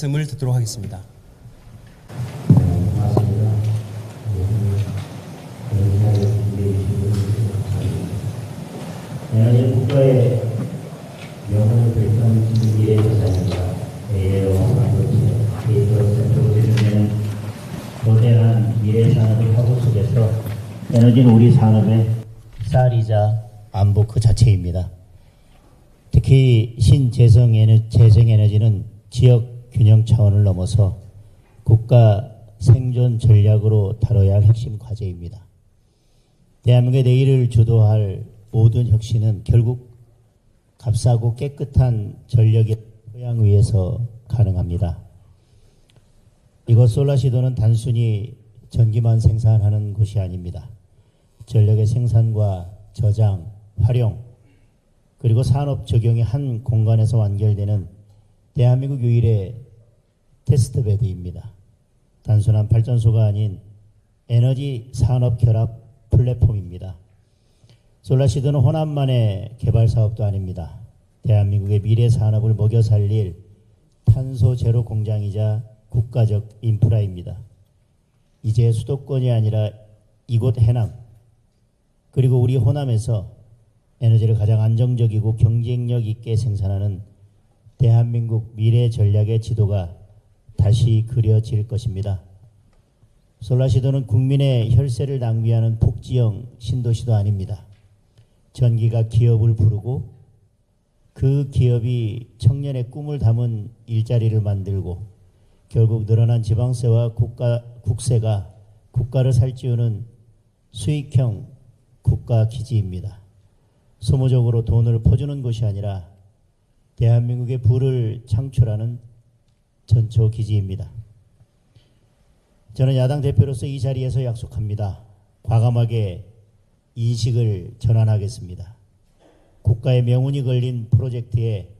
말씀을 듣도록 하겠습니다. 대한민국 국가의 영혼을 결정한 미래의 자산입니다. AI와 반도체, 데이터 센터로 제공되는 거대한 미래 산업의 화구 속에서 에너지는 우리 산업의 쌀이자 안보 그 자체입니다. 특히 신재생 에너지는 지역 균형 차원을 넘어서 국가 생존 전략으로 다뤄야 할 핵심 과제입니다. 대한민국의 내일을 주도할 모든 혁신은 결국 값싸고 깨끗한 전력의 토양 위에서 가능합니다. 이곳 솔라시도는 단순히 전기만 생산하는 곳이 아닙니다. 전력의 생산과 저장, 활용, 그리고 산업 적용이 한 공간에서 완결되는 대한민국 유일의 테스트베드입니다. 단순한 발전소가 아닌 에너지 산업 결합 플랫폼입니다. 솔라시도는 호남만의 개발 사업도 아닙니다. 대한민국의 미래 산업을 먹여 살릴 탄소 제로 공장이자 국가적 인프라입니다. 이제 수도권이 아니라 이곳 해남, 그리고 우리 호남에서 에너지를 가장 안정적이고 경쟁력 있게 생산하는 대한민국 미래 전략의 지도가 다시 그려질 것입니다. 솔라시도는 국민의 혈세를 낭비하는 폭지형 신도시도 아닙니다. 전기가 기업을 부르고 그 기업이 청년의 꿈을 담은 일자리를 만들고 결국 늘어난 지방세와 국세가 국가를 살찌우는 수익형 국가기지입니다. 소모적으로 돈을 퍼주는 것이 아니라 대한민국의 부를 창출하는 전초기지입니다. 저는 야당 대표로서 이 자리에서 약속합니다. 과감하게 인식을 전환하겠습니다. 국가의 명운이 걸린 프로젝트에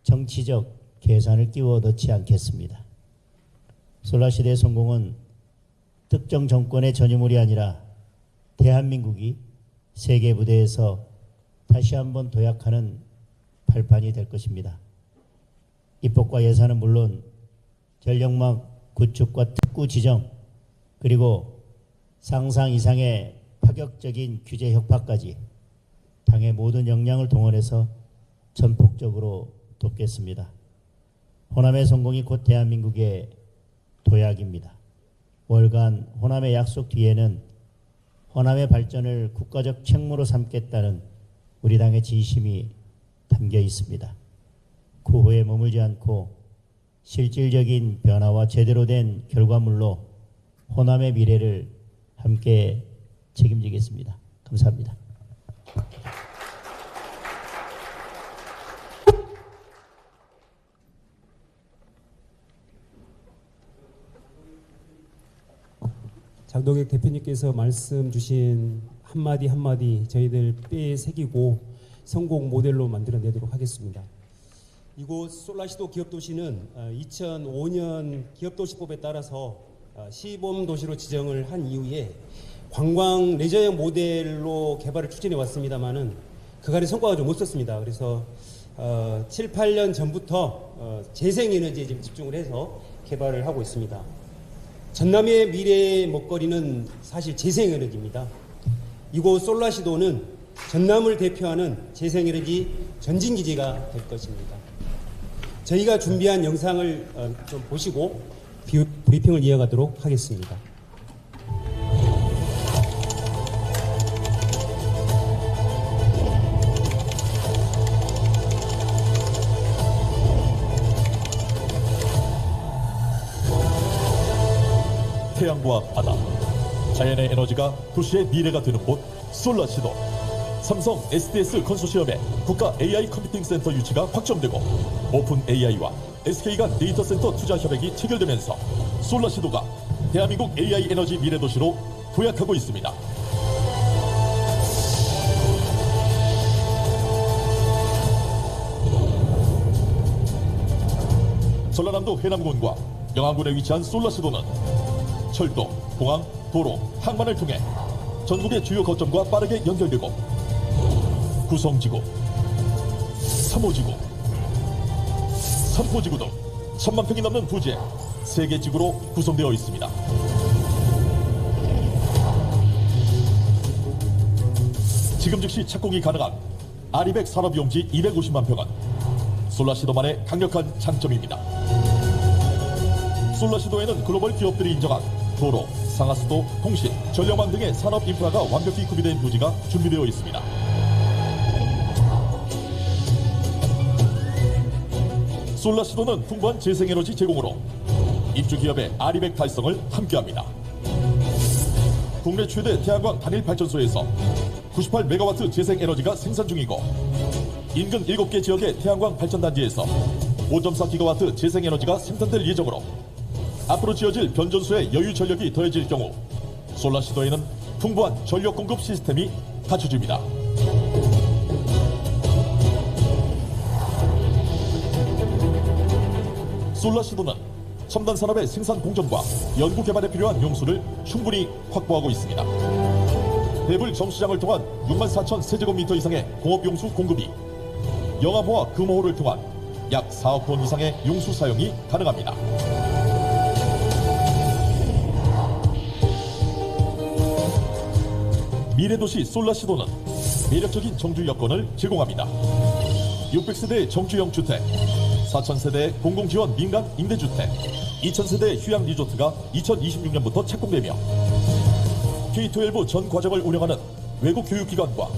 정치적 계산을 끼워 넣지 않겠습니다. 솔라시대의 성공은 특정 정권의 전유물이 아니라 대한민국이 세계 무대에서 다시 한번 도약하는 발판이 될 것입니다. 입법과 예산은 물론 전력망 구축과 특구 지정, 그리고 상상 이상의 파격적인 규제 혁파까지 당의 모든 역량을 동원해서 전폭적으로 돕겠습니다. 호남의 성공이 곧 대한민국의 도약입니다. 월간 호남의 약속 뒤에는 호남의 발전을 국가적 책무로 삼겠다는 우리 당의 진심이 담겨 있습니다. 구호에 머물지 않고 실질적인 변화와 제대로 된 결과물로 호남의 미래를 함께 책임지겠습니다. 감사합니다. 장동혁 대표님께서 말씀 주신 한마디 한마디 저희들 뼈에 새기고 성공 모델로 만들어내도록 하겠습니다. 이곳 솔라시도 기업도시는 2005년 기업도시법에 따라서 시범도시로 지정을 한 이후에 관광 레저형 모델로 개발을 추진해 왔습니다만은 그간의 성과가 좀 없었습니다. 그래서 7, 8년 전부터 재생에너지에 지금 집중을 해서 개발을 하고 있습니다. 전남의 미래의 먹거리는 사실 재생에너지입니다. 이곳 솔라시도는 전남을 대표하는 재생에너지 전진기지가 될 것입니다. 저희가 준비한 영상을 좀 보시고 브리핑을 이어가도록 하겠습니다. 태양과 바다, 자연의 에너지가 도시의 미래가 되는 곳 솔라시도. 삼성 SDS 컨소시엄의 국가 AI 컴퓨팅 센터 유치가 확정되고 오픈 AI와 SK 간 데이터 센터 투자 협약이 체결되면서 솔라시도가 대한민국 AI 에너지 미래 도시로 도약하고 있습니다. 전라남도 해남군과 영암군에 위치한 솔라시도는 철도, 공항, 도로, 항만을 통해 전국의 주요 거점과 빠르게 연결되고 구성지구, 3호지구, 3호지구 등 1000만 평이 넘는 부지에 3개 지구로 구성되어 있습니다. 지금 즉시 착공이 가능한 아리백 산업용지 250만 평은 솔라시도만의 강력한 장점입니다. 솔라시도에는 글로벌 기업들이 인정한 도로, 상하수도, 통신, 전력망 등의 산업 인프라가 완벽히 구비된 부지가 준비되어 있습니다. 솔라시도는 풍부한 재생에너지 제공으로 입주기업의 아리백 달성을 함께합니다. 국내 최대 태양광 단일 발전소에서 98메가와트 재생에너지가 생산 중이고 인근 7개 지역의 태양광 발전단지에서 5.4기가와트 재생에너지가 생산될 예정으로 앞으로 지어질 변전소의 여유 전력이 더해질 경우 솔라시도에는 풍부한 전력 공급 시스템이 갖춰집니다. 솔라시도는 첨단 산업의 생산 공정과 연구 개발에 필요한 용수를 충분히 확보하고 있습니다. 배불 정수장을 통한 64,000 세제곱미터 이상의 공업용수 공급이 영암호와 금호호를 통한 약 4억 톤 이상의 용수 사용이 가능합니다. 미래도시 솔라시도는 매력적인 정주 여건을 제공합니다. 600세대의 정주형 주택, 4,000세대의 공공지원 민간 임대주택, 2,000세대의 휴양 리조트가 2026년부터 착공되며 K-12 전 과정을 운영하는 외국 교육기관과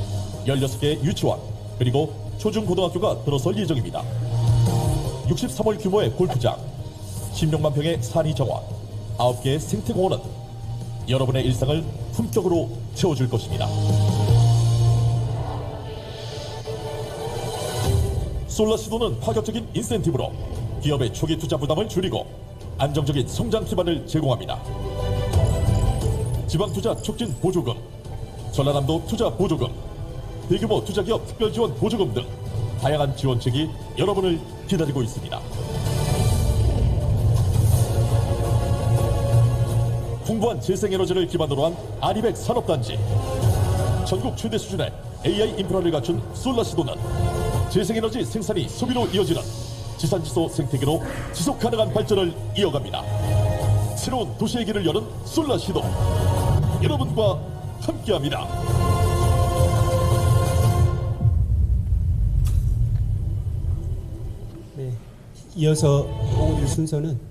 16개의 유치원, 그리고 초중고등학교가 들어설 예정입니다. 63월 규모의 골프장, 16만 평의 산이 정원, 9개의 생태공원은 여러분의 일상을 품격으로 채워줄 것입니다. 솔라시도는 파격적인 인센티브로 기업의 초기 투자 부담을 줄이고 안정적인 성장 기반을 제공합니다. 지방투자 촉진 보조금, 전라남도 투자 보조금, 대규모 투자기업 특별지원 보조금 등 다양한 지원책이 여러분을 기다리고 있습니다. 풍부한 재생에너지를 기반으로 한 아리백 산업단지, 전국 최대 수준의 AI 인프라를 갖춘 솔라시도는 재생에너지 생산이 소비로 이어지는 지산지소 생태계로 지속가능한 발전을 이어갑니다. 새로운 도시의 길을 여는 솔라시도, 여러분과 함께합니다. 네, 이어서 보고드릴 순서는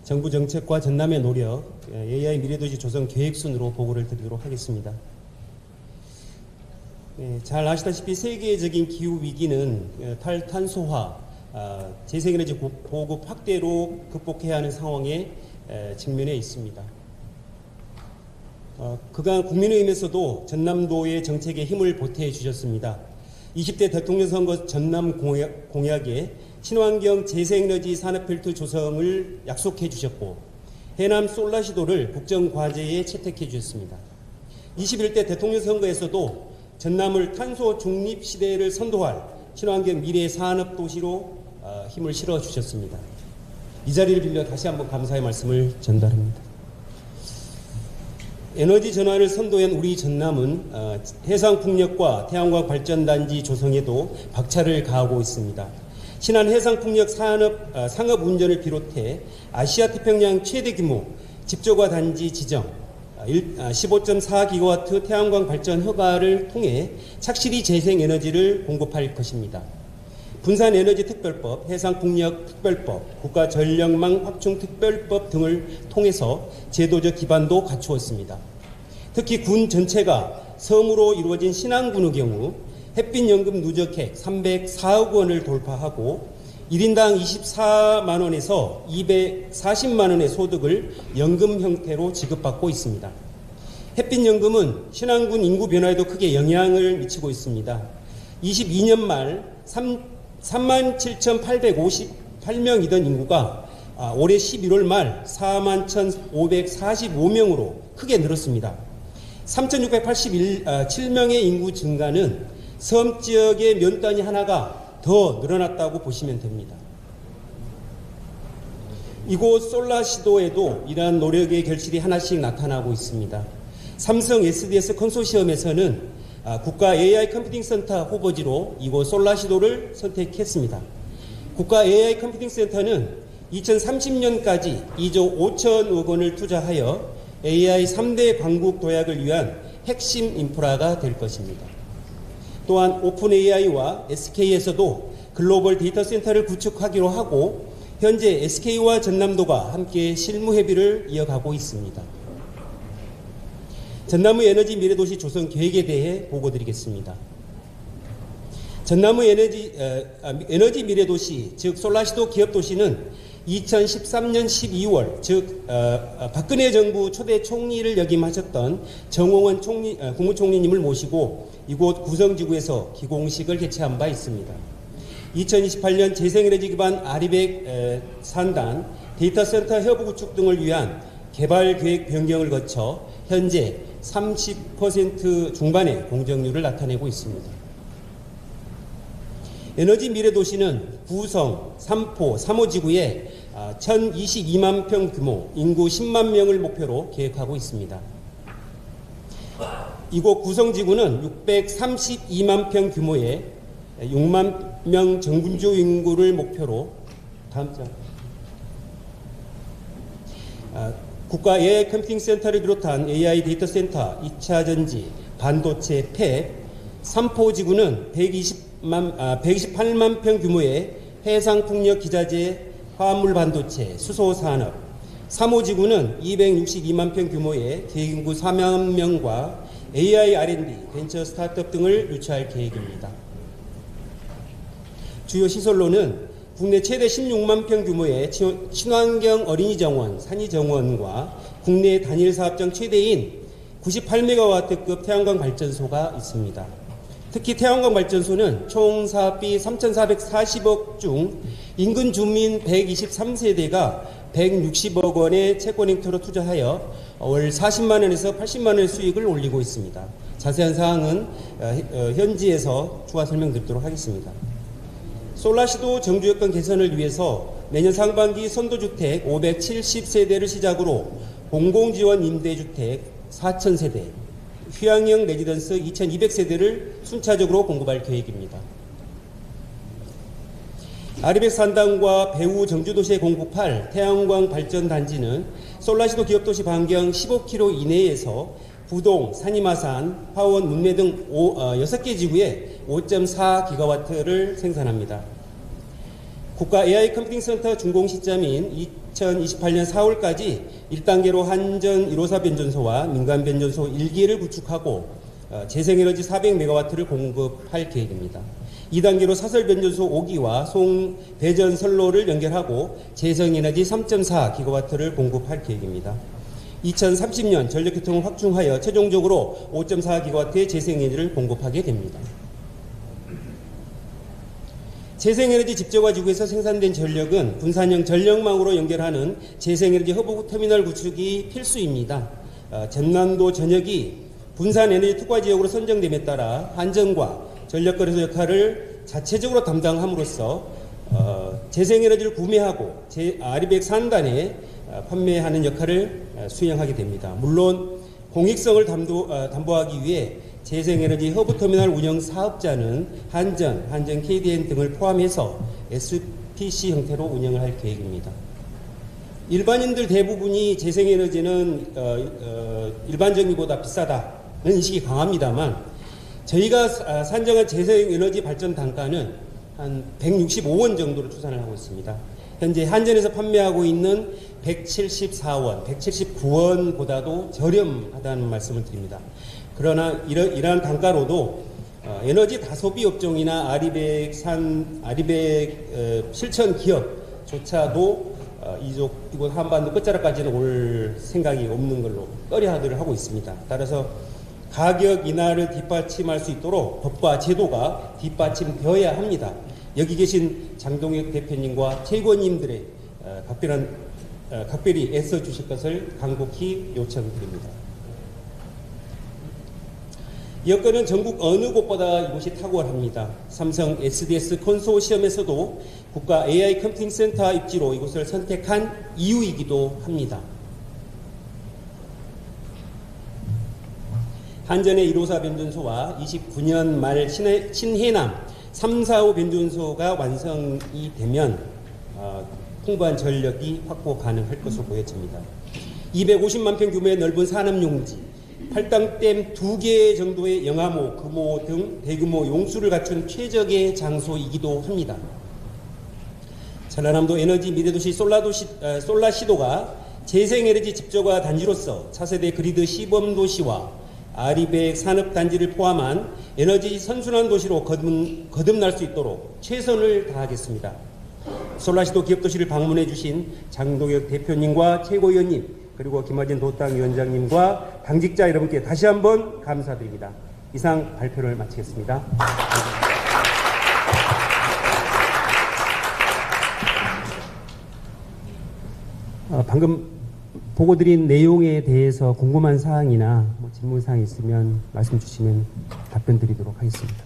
정부 정책과 전남의 노력, AI 미래도시 조성 계획 순으로 보고를 드리도록 하겠습니다. 잘 아시다시피 세계적인 기후 위기는 탈탄소화, 재생에너지 보급 확대로 극복해야 하는 상황에 직면해 있습니다. 그간 국민의힘에서도 전남도의 정책에 힘을 보태 주셨습니다. 20대 대통령 선거 전남 공약에 친환경 재생에너지 산업벨트 조성을 약속해 주셨고 해남 솔라시도를 국정과제에 채택해 주셨습니다. 21대 대통령 선거에서도 전남을 탄소 중립 시대를 선도할 친환경 미래 산업 도시로 힘을 실어 주셨습니다. 이 자리를 빌려 다시 한번 감사의 말씀을 전달합니다. 에너지 전환을 선도한 우리 전남은 해상풍력과 태양광 발전단지 조성에도 박차를 가하고 있습니다. 신안 해상풍력 상업 운전을 비롯해 아시아 태평양 최대 규모 집조가 단지 지정, 15.4기가와트 태양광 발전 허가를 통해 착실히 재생에너지를 공급할 것입니다. 분산에너지특별법, 해상풍력특별법, 국가전력망 확충특별법 등을 통해서 제도적 기반도 갖추었습니다. 특히 군 전체가 섬으로 이루어진 신안군의 경우 햇빛연금 누적액 304억 원을 돌파하고 1인당 24만 원에서 240만 원의 소득을 연금 형태로 지급받고 있습니다. 햇빛연금은 신안군 인구 변화에도 크게 영향을 미치고 있습니다. 22년 말 37,858명이던 인구가 올해 11월 말 41,545명으로 크게 늘었습니다. 3,687명의 인구 증가는 섬 지역의 면단위 하나가 더 늘어났다고 보시면 됩니다. 이곳 솔라시도에도 이러한 노력의 결실이 하나씩 나타나고 있습니다. 삼성 SDS 컨소시엄에서는 국가 AI 컴퓨팅 센터 후보지로 이곳 솔라시도를 선택했습니다. 국가 AI 컴퓨팅 센터는 2030년까지 2조 5천억 원을 투자하여 AI 3대 강국 도약을 위한 핵심 인프라가 될 것입니다. 또한 오픈 AI와 SK에서도 글로벌 데이터 센터를 구축하기로 하고 현재 SK와 전남도가 함께 실무 협의를 이어가고 있습니다. 전남의 에너지 미래도시 조성 계획에 대해 보고드리겠습니다. 전남의 에너지 미래도시, 즉 솔라시도 기업도시는 2013년 12월, 즉 박근혜 정부 초대 총리를 역임하셨던 정홍원 국무총리님을 모시고 이곳 구성지구에서 기공식을 개최한 바 있습니다. 2028년 재생에너지 기반 아리백 산단, 데이터센터 협부 구축 등을 위한 개발 계획 변경을 거쳐 현재 30% 중반의 공정률을 나타내고 있습니다. 에너지 미래도시는 구성, 삼포, 3호 지구에 1022만 평 규모, 인구 10만 명을 목표로 계획하고 있습니다. 이곳 구성지구는 632만 평 규모의 6만 명 정군주 인구를 목표로 국가 AI 컴퓨팅 센터를 비롯한 AI 데이터 센터, 2차 전지, 반도체, 팹, 삼포 지구는 128만 평 규모의 해상 풍력 기자재, 화합물 반도체, 수소 산업, 3호 지구는 262만 평 규모의 계획인구 4만 명과 AI R&D, 벤처 스타트업 등을 유치할 계획입니다. 주요 시설로는 국내 최대 16만 평 규모의 친환경 어린이 정원, 산이 정원과 국내 단일 사업장 최대인 98메가와트급 태양광 발전소가 있습니다. 특히 태양광 발전소는 총 사업비 3,440억 중 인근 주민 123세대가 160억 원의 채권 행태로 투자하여 월 40만 원에서 80만 원의 수익을 올리고 있습니다. 자세한 사항은 현지에서 추가 설명드리도록 하겠습니다. 솔라시도 정주 여건 개선을 위해서 내년 상반기 선도주택 570세대를 시작으로 공공지원 임대주택 4,000세대, 휴양형 레지던스 2,200세대를 순차적으로 공급할 계획입니다. 아리백 산단과 배후 정주도시에 공급할 태양광 발전단지는 솔라시도 기업도시 반경 15km 이내에서 부동, 산이마산, 파원, 문매 등 6개 지구에 5.4기가와트를 생산합니다. 국가 AI 컴퓨팅 센터 준공 시점인 2028년 4월까지 1단계로 한전 154 변전소와 민간 변전소 1기를 구축하고 재생에너지 400메가와트를 공급할 계획입니다. 2단계로 사설 변전소 5기와 송 배전 선로를 연결하고 재생에너지 3.4기가와트를 공급할 계획입니다. 2030년 전력교통을 확충하여 최종적으로 5.4기가와트의 재생에너지를 공급하게 됩니다. 재생에너지 집적화 지구에서 생산된 전력은 분산형 전력망으로 연결하는 재생에너지 허브 터미널 구축이 필수입니다. 전남도 전역이 분산에너지 특화 지역으로 선정됨에 따라 한전과 전력거래소 역할을 자체적으로 담당함으로써 재생에너지를 구매하고 아리백 산단에 판매하는 역할을 수행하게 됩니다. 물론 공익성을 담보하기 위해 재생에너지 허브터미널 운영 사업자는 한전 KDN 등을 포함해서 SPC 형태로 운영을 할 계획입니다. 일반인들 대부분이 재생에너지는 일반전기보다 비싸다는 인식이 강합니다만 저희가 산정한 재생에너지 발전 단가는 한 165원 정도로 추산을 하고 있습니다. 현재 한전에서 판매하고 있는 174원, 179원보다도 저렴하다는 말씀을 드립니다. 그러나 이러한 단가로도 에너지 다소비 업종이나 아리백 실천 기업조차도 이곳 한반도 끝자락까지는 올 생각이 없는 걸로 꺼려하기를 하고 있습니다. 따라서 가격 인하를 뒷받침할 수 있도록 법과 제도가 뒷받침되어야 합니다. 여기 계신 장동혁 대표님과 최고님들의 각별히 애써 주실 것을 간곡히 요청드립니다. 여건은 전국 어느 곳보다 이곳이 탁월합니다. 삼성 SDS 컨소시엄에서도 국가 AI 컴퓨팅 센터 입지로 이곳을 선택한 이유이기도 합니다. 한전의 1호사 변전소와 29년 말 신해남 3, 4호 변전소가 완성이 되면 풍부한 전력이 확보 가능할 것으로 보여집니다. 250만 평 규모의 넓은 산업용지, 팔당댐 2개 정도의 영하모, 금호 등 대규모 용수를 갖춘 최적의 장소이기도 합니다. 전라남도 에너지 미래도시 솔라시도가 재생에너지 집적화 단지로서 차세대 그리드 시범도시와 아리백 산업단지를 포함한 에너지 선순환 도시로 거듭날 수 있도록 최선을 다하겠습니다. 솔라시도 기업도시를 방문해 주신 장동혁 대표님과 최고위원님, 그리고 김하진 도당 위원장님과 당직자 여러분께 다시 한번 감사드립니다. 이상 발표를 마치겠습니다. 방금 보고드린 내용에 대해서 궁금한 사항이나 질문 사항이 있으면 말씀 주시면 답변 드리도록 하겠습니다.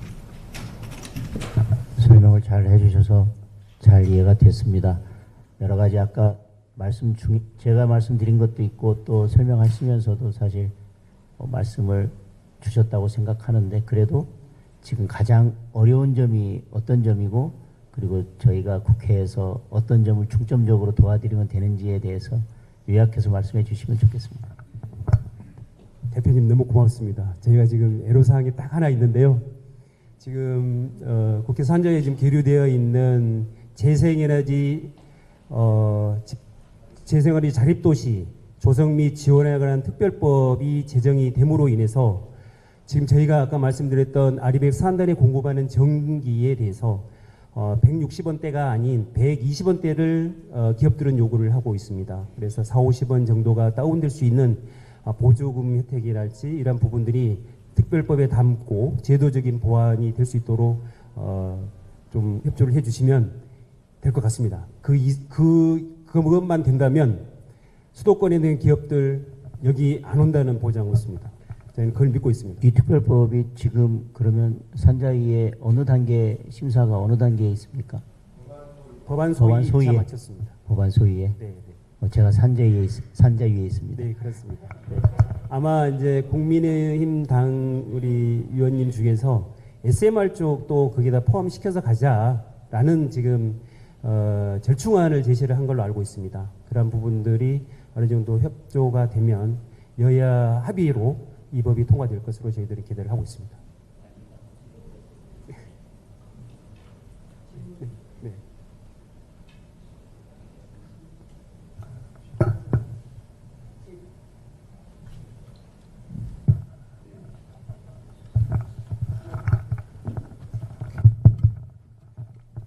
설명을 잘 해주셔서 잘 이해가 됐습니다. 여러 가지 아까 제가 말씀드린 것도 있고 또 설명하시면서도 사실 말씀을 주셨다고 생각하는데, 그래도 지금 가장 어려운 점이 어떤 점이고, 그리고 저희가 국회에서 어떤 점을 중점적으로 도와드리면 되는지에 대해서 요약해서 말씀해 주시면 좋겠습니다. 대표님 너무 고맙습니다. 저희가 지금 애로사항이 딱 하나 있는데요. 지금 국회에서 한정에 지금 계류되어 있는 재생에너지 자립도시 조성 및 지원에 관한 특별법이 제정이 됨으로 인해서 지금 저희가 아까 말씀드렸던 아리백 산단에 공급하는 전기에 대해서 160원대가 아닌 120원대를 기업들은 요구를 하고 있습니다. 그래서 40-50원 정도가 다운될 수 있는 보조금 혜택이랄지 이런 부분들이 특별법에 담고 제도적인 보완이 될 수 있도록 좀 협조를 해주시면 될 것 같습니다. 그것만 된다면 수도권에 있는 기업들 여기 안 온다는 보장을 했습니다. 저는 그걸 믿고 있습니다. 이 특별법이 지금 그러면 산자위의 어느 단계 심사가 어느 단계에 있습니까? 법안 소위에 마쳤습니다. 법안 소위에. 네. 제가 산자위에 있습니다. 네, 그렇습니다. 네. 아마 이제 국민의힘 당 우리 위원님 중에서 SMR 쪽도 거기다 포함시켜서 가자라는 지금 절충안을 제시를 한 걸로 알고 있습니다. 그런 부분들이 어느 정도 협조가 되면 여야 합의로 이 법이 통과될 것으로 저희들이 기대를 하고 있습니다. 네.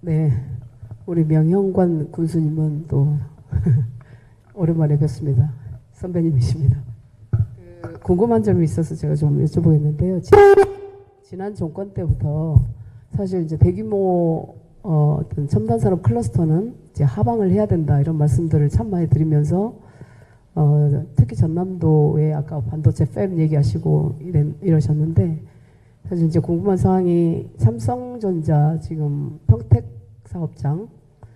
네, 우리 명형관 군수님은 또 오랜만에 뵙습니다. 선배님이십니다. 궁금한 점이 있어서 제가 좀 여쭤보겠는데요. 지난 정권 때부터 사실 이제 대규모 어떤 첨단 산업 클러스터는 이제 하방을 해야 된다 이런 말씀들을 참 많이 드리면서 특히 전남도에 아까 반도체 팹 얘기하시고 이러셨는데, 사실 이제 궁금한 사항이 삼성전자 지금 평택 사업장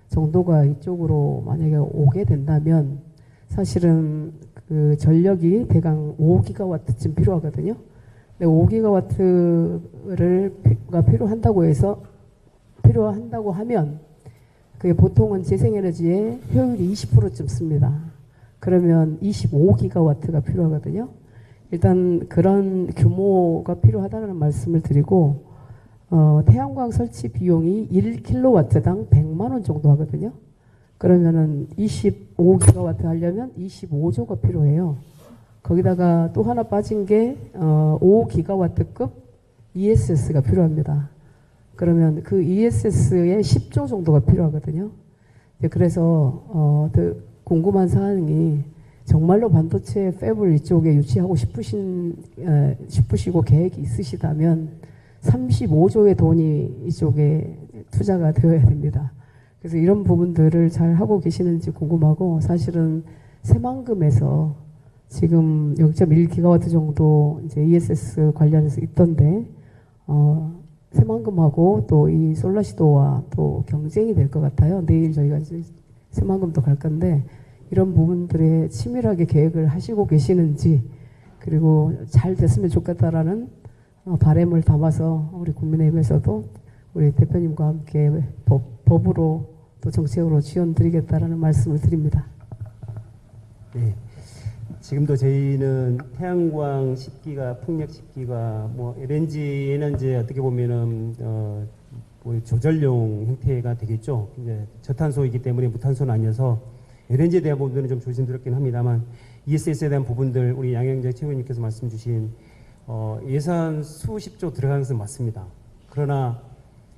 정도가 이쪽으로 만약에 오게 된다면 사실은 그 전력이 대강 5기가와트쯤 필요하거든요. 근데 5기가와트가 필요한다고 하면 그게 보통은 재생에너지의 효율이 20%쯤 씁니다. 그러면 25기가와트가 필요하거든요. 일단 그런 규모가 필요하다는 말씀을 드리고, 태양광 설치 비용이 1kW당 100만 원 정도 하거든요. 그러면은 25기가와트 하려면 25조가 필요해요. 거기다가 또 하나 빠진 게 5기가와트급 ESS가 필요합니다. 그러면 그 ESS의 10조 정도가 필요하거든요. 그래서 궁금한 사항이 정말로 반도체 팹을 이쪽에 유치하고 싶으시고 계획이 있으시다면 35조의 돈이 이쪽에 투자가 되어야 됩니다. 그래서 이런 부분들을 잘 하고 계시는지 궁금하고, 사실은 새만금에서 지금 0.1기가와트 정도 이제 ESS 관련해서 있던데, 새만금하고 또 이 솔라시도와 또 경쟁이 될 것 같아요. 내일 저희가 이제 새만금도 갈 건데, 이런 부분들에 치밀하게 계획을 하시고 계시는지, 그리고 잘 됐으면 좋겠다라는 바람을 담아서 우리 국민의힘에서도 우리 대표님과 함께 법으로 또 정책으로 지원드리겠다라는 말씀을 드립니다. 네. 지금도 저희는 태양광 10기가, 풍력 10기가, 뭐 LNG에는 이제 어떻게 보면은 뭐 조절용 형태가 되겠죠. 이제 저탄소이기 때문에 무탄소는 아니어서 LNG에 대한 부분들은 좀 조심스럽긴 합니다만 ESS에 대한 부분들 우리 양영재 최고위원님께서 말씀 주신 예산 수십조 들어가는 것은 맞습니다. 그러나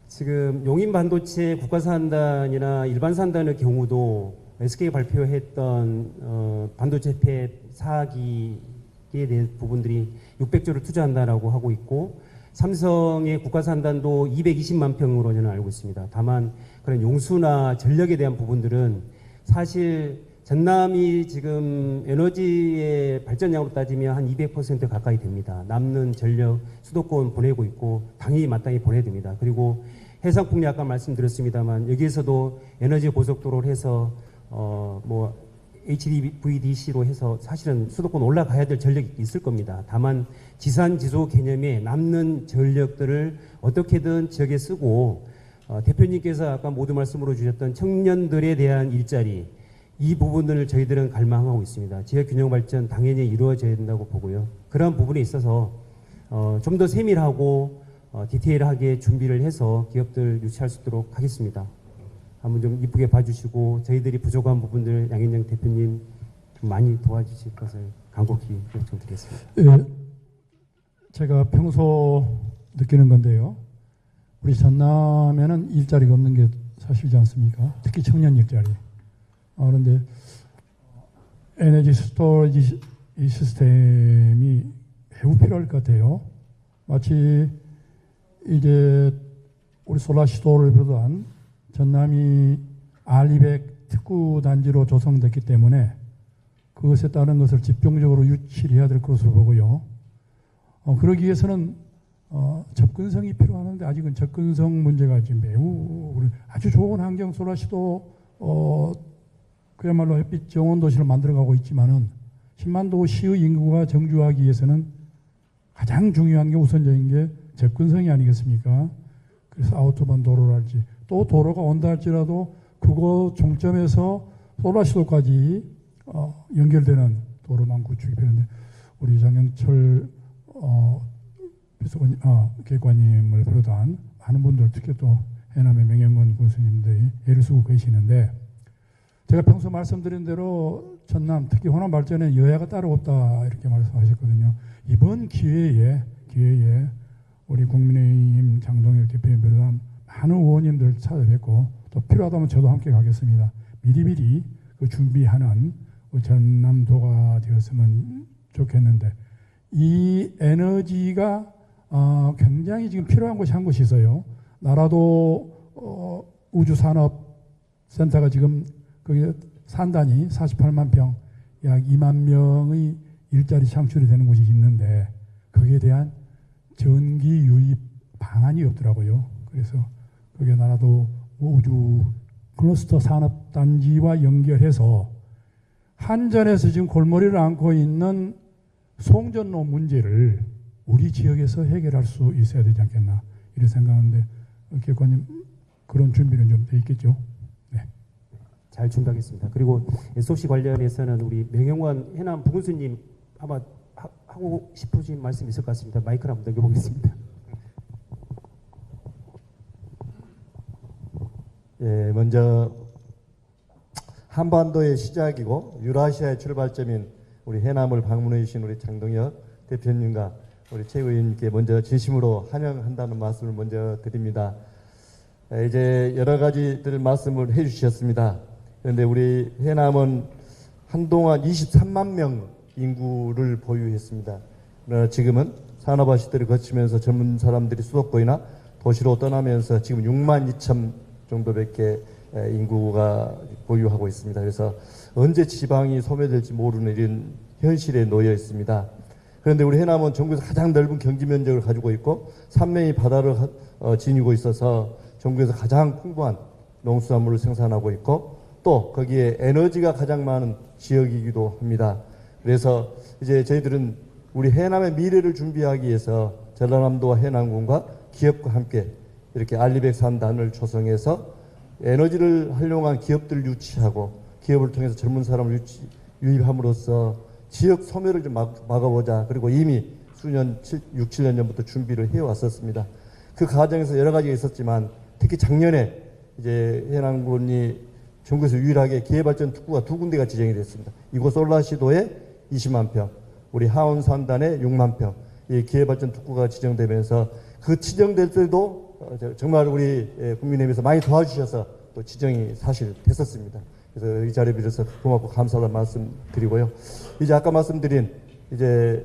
지금 용인 반도체 국가사한단이나 일반사한단의 경우도 SK가 발표했던 반도체 팹 4기에 대한 부분들이 600조를 투자한다라고 하고 있고 삼성의 국가사한단도 220만 평으로 저는 알고 있습니다. 다만 그런 용수나 전력에 대한 부분들은 사실 전남이 지금 에너지의 발전량으로 따지면 한 200% 가까이 됩니다. 남는 전력 수도권 보내고 있고 당연히 마땅히 보내야 됩니다. 그리고 해상풍력 아까 말씀드렸습니다만 여기에서도 에너지 고속도로를 해서 뭐 HVDC로 해서 사실은 수도권 올라가야 될 전력이 있을 겁니다. 다만 지산지소 개념에 남는 전력들을 어떻게든 지역에 쓰고 대표님께서 아까 모두 말씀으로 주셨던 청년들에 대한 일자리 이 부분들을 저희들은 갈망하고 있습니다. 지역균형 발전 당연히 이루어져야 된다고 보고요. 그런 부분에 있어서 좀 더 세밀하고 디테일하게 준비를 해서 기업들 유치할 수 있도록 하겠습니다. 한번 좀 이쁘게 봐주시고 저희들이 부족한 부분들 양현정 대표님 좀 많이 도와주실 것을 간곡히 요청드리겠습니다. 예, 제가 평소 느끼는 건데요. 우리 전남에는 일자리가 없는 게 사실이지 않습니까? 특히 청년 일자리. 그런데 에너지 스토리지 이 시스템이 매우 필요할 것 같아요. 마치 이제 우리 솔라시도를 비롯한 전남이 R200 특구 단지로 조성됐기 때문에 그것에 따른 것을 집중적으로 유치를 해야 될 것으로 보고요. 그러기 위해서는 접근성이 필요하는데 아직은 접근성 문제가 지금 매우 아주 좋은 환경 솔라시도 그야말로 햇빛 정원 도시를 만들어가고 있지만은 10만 도시의 인구가 정주하기 위해서는 가장 중요한 게 우선적인 게 접근성이 아니겠습니까? 그래서 아우토반 도로랄지 또 도로가 온다 할지라도 그거 종점에서 솔라시도까지 연결되는 도로만 구축이 필요한데 우리 장영철 객관님을 비롯한 많은 분들 특히 또 해남의 명예원 교수님들이 애를 쓰고 계시는데 제가 평소 말씀드린 대로 전남 특히 호남 발전에 여야가 따로 없다 이렇게 말씀하셨거든요. 이번 기회에 우리 국민의힘 장동혁 대표님 비롯한 많은 의원님들 찾아뵙고 또 필요하다면 저도 함께 가겠습니다. 미리미리 그 준비하는 전남도가 되었으면 좋겠는데 이 에너지가 굉장히 지금 필요한 곳이 한 곳이 있어요. 나라도 우주산업센터가 지금 거기 산단이 48만 평, 약 2만 명의 일자리 창출이 되는 곳이 있는데 거기에 대한 전기 유입 방안이 없더라고요. 그래서 거기에 나라도 우주 클러스터 산업단지와 연결해서 한전에서 지금 골머리를 앓고 있는 송전로 문제를 우리 지역에서 해결할 수 있어야 되지 않겠나 이런 생각하는데 객관님 그런 준비는 좀 돼 있겠죠? 네. 잘 준비하겠습니다. 그리고 SOC 관련해서는 우리 명영원 해남 부군수님 아마 하고 싶으신 말씀 있을 것 같습니다. 마이크를 한번 넘겨보겠습니다. 예, 먼저 한반도의 시작이고 유라시아의 출발점인 우리 해남을 방문해 주신 우리 장동혁 대표님과 우리 최고위원님께 먼저 진심으로 환영한다는 말씀을 먼저 드립니다. 이제 여러 가지들 말씀을 해 주셨습니다. 그런데 우리 해남은 한동안 23만 명 인구를 보유했습니다. 그러나 지금은 산업화 시대를 거치면서 젊은 사람들이 수도권이나 도시로 떠나면서 지금 6만 2천 정도밖에 인구가 보유하고 있습니다. 그래서 언제 지방이 소멸될지 모르는 이런 현실에 놓여 있습니다. 그런데 우리 해남은 전국에서 가장 넓은 경지 면적을 가지고 있고 삼면이 바다를 지니고 있어서 전국에서 가장 풍부한 농수산물을 생산하고 있고 또 거기에 에너지가 가장 많은 지역이기도 합니다. 그래서 이제 저희들은 우리 해남의 미래를 준비하기 위해서 전라남도와 해남군과 기업과 함께 이렇게 알리백 3단을 조성해서 에너지를 활용한 기업들을 유치하고 기업을 통해서 젊은 사람을 유입함으로써 지역 소멸을 좀 막아보자. 그리고 이미 수년, 6, 7년 전부터 준비를 해왔었습니다. 그 과정에서 여러 가지가 있었지만 특히 작년에 이제 해남군이 전국에서 유일하게 기회발전 특구가 2군데가 지정이 됐습니다. 이곳 솔라시도에 20만 평, 우리 하원 3단에 6만 평, 이 기회발전 특구가 지정되면서 그 지정될 때도 정말 우리 국민의힘에서 많이 도와주셔서 또 지정이 사실 됐었습니다. 그래서 이 자리에 빌어서 고맙고 감사하다는 말씀 드리고요. 이제 아까 말씀드린 이제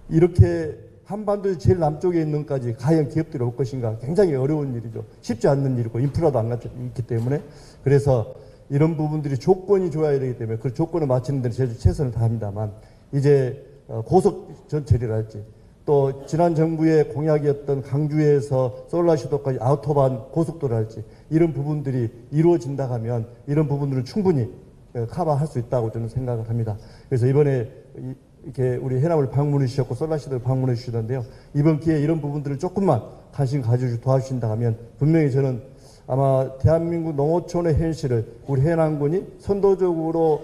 이렇게 한반도 제일 남쪽에 있는 데까지 과연 기업들이 올 것인가 굉장히 어려운 일이죠. 쉽지 않는 일이고 인프라도 안 있기 때문에 그래서 이런 부분들이 조건이 좋아야 되기 때문에 그 조건을 맞추는 데는 제일 최선을 다합니다만 이제 고속 전철이랄지 또 지난 정부의 공약이었던 강주에서 솔라시도까지 아우토반 고속도로랄지 이런 부분들이 이루어진다 하면 이런 부분들은 충분히 커버할 수 있다고 저는 생각을 합니다. 그래서 이번에 이렇게 우리 해남을 방문해 주셨고 솔라시도를 방문해 주시던데요. 이번 기회에 이런 부분들을 조금만 관심 가져주고 도와주신다 하면 분명히 저는 아마 대한민국 농어촌의 현실을 우리 해남군이 선도적으로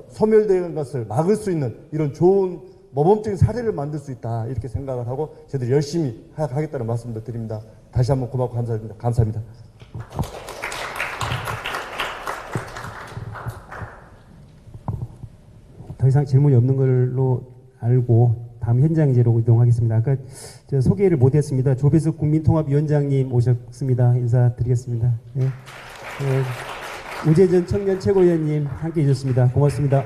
소멸되는 것을 막을 수 있는 이런 좋은 모범적인 사례를 만들 수 있다 이렇게 생각을 하고 저희들이 열심히 하겠다는 말씀도 드립니다. 다시 한번 고맙고 감사합니다. 감사합니다. 더 이상 질문이 없는 걸로 알고 다음 현장제로 이동하겠습니다. 아까 저 소개를 못했습니다. 조배석 국민통합위원장님 오셨습니다. 인사드리겠습니다. 네. 우재전 청년 최고위원님 함께해 주셨습니다. 고맙습니다.